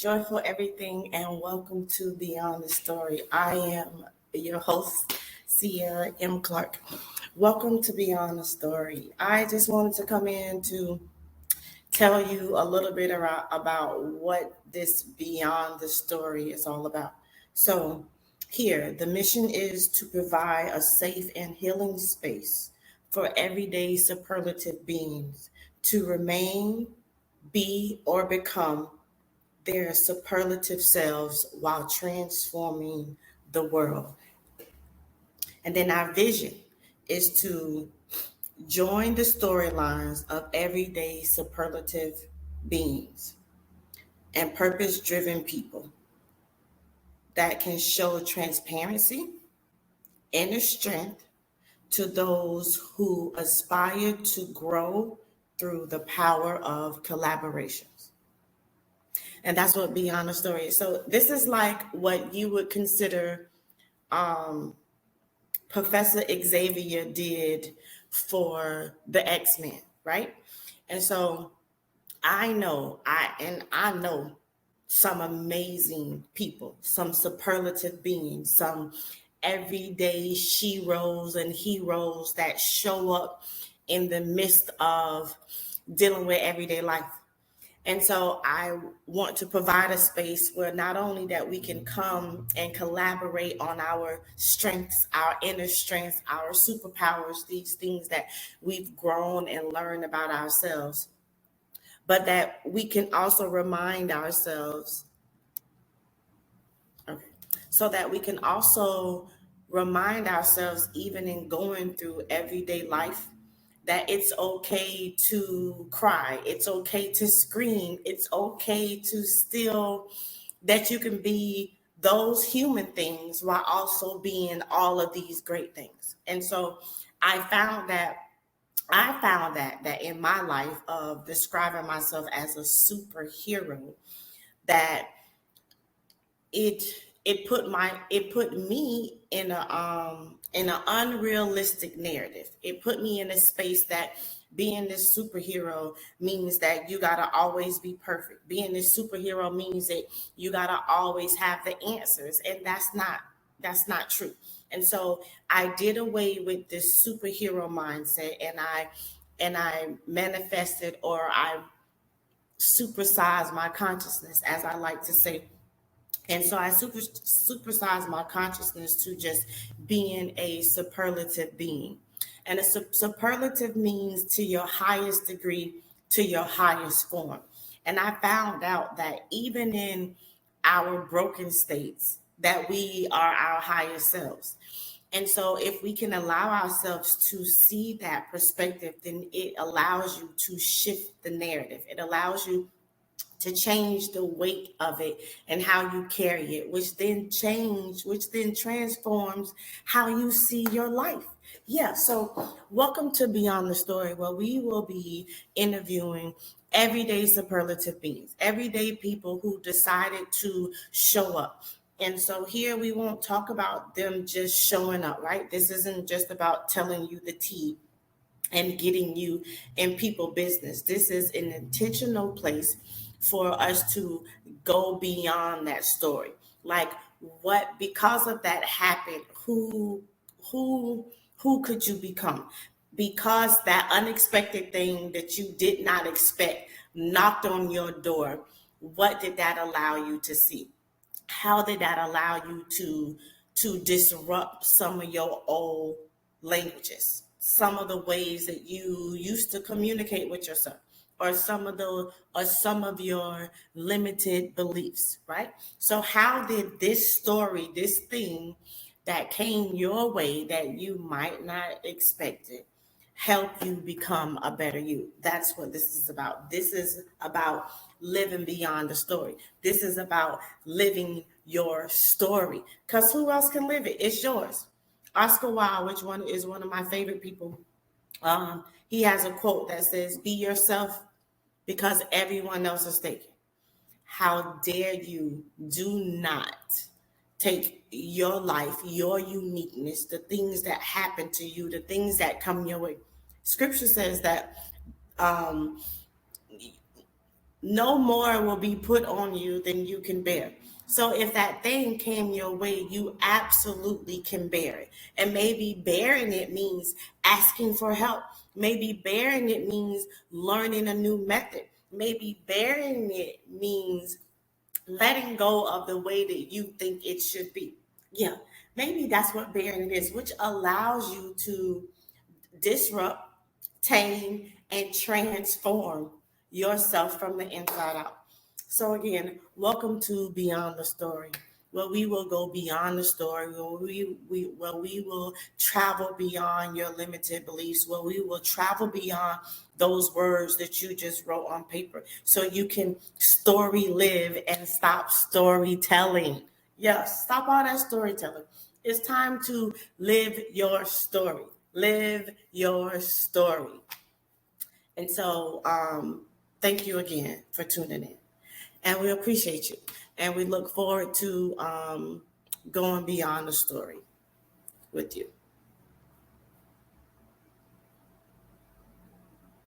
Joyful everything, and welcome to Beyond the Story. I am your host, Sierra M. Clark. Welcome to Beyond the Story. I just wanted to come in to tell you a little bit about what this Beyond the Story is all about. So, here, the mission is to provide a safe and healing space for everyday superlative beings to remain, be, or become their superlative selves while transforming the world. And then our vision is to join the storylines of everyday superlative beings and purpose driven people that can show transparency, inner strength to those who aspire to grow through the power of collaborations. And that's what Beyond the Story is. So this is like what you would consider Professor Xavier did for the X-Men, right? And so I know some amazing people, some superlative beings, some everyday sheroes and heroes that show up in the midst of dealing with everyday life. And so I want to provide a space where not only that we can come and collaborate on our strengths, our inner strengths, our superpowers, these things that we've grown and learned about ourselves, but that we can also remind ourselves, okay, so that we can also remind ourselves, even in going through everyday life, that it's okay to cry, it's okay to scream, it's okay to still, that you can be those human things while also being all of these great things. And so I found that that in my life of describing myself as a superhero, that it it put me in an unrealistic narrative. It put me in a space that being this superhero means that you gotta always be perfect. Being this superhero means that you gotta always have the answers, and that's not true. And so I did away with this superhero mindset, and I manifested, or I supersized my consciousness, as I like to say. And so I supersized my consciousness to just being a superlative being. And a superlative means to your highest degree, to your highest form. And I found out that even in our broken states, that we are our highest selves. And so if we can allow ourselves to see that perspective, then it allows you to shift the narrative. It allows you to change the weight of it and how you carry it, which then transforms how you see your life. Yeah, so welcome to Beyond the Story, where we will be interviewing everyday superlative beings, everyday people who decided to show up. And so here we won't talk about them just showing up, right? This isn't just about telling you the tea and getting you in people business. This is an intentional place for us to go beyond that story. Like, what, because of that happened, who who could you become? Because that unexpected thing that you did not expect knocked on your door, what did that allow you to see? How did that allow you to disrupt some of your old languages, some of the ways that you used to communicate with yourself, or some of your limited beliefs, right? So how did this story, this thing that came your way that you might not expect it, help you become a better you? That's what this is about. This is about living beyond the story. This is about living your story. Because who else can live it? It's yours. Oscar Wilde, which one is one of my favorite people, he has a quote that says, "Be yourself because everyone else is taken." How dare you do not take your life, your uniqueness, the things that happen to you, the things that come your way. Scripture says that um, no more will be put on you than you can bear. So if that thing came your way, you absolutely can bear it. And maybe bearing it means asking for help. Maybe bearing it means learning a new method. Maybe bearing it means letting go of the way that you think it should be. Yeah, maybe that's what bearing it is, which allows you to disrupt, tame, and transform yourself from the inside out. So again, welcome to Beyond the Story, where we will go beyond the story, where we will travel beyond your limited beliefs, where we will travel beyond those words that you just wrote on paper, so you can story live and stop storytelling. Yes, stop all that storytelling. It's time to live your story. Live your story. And so, thank you again for tuning in. And we appreciate you. And we look forward to going beyond the story with you.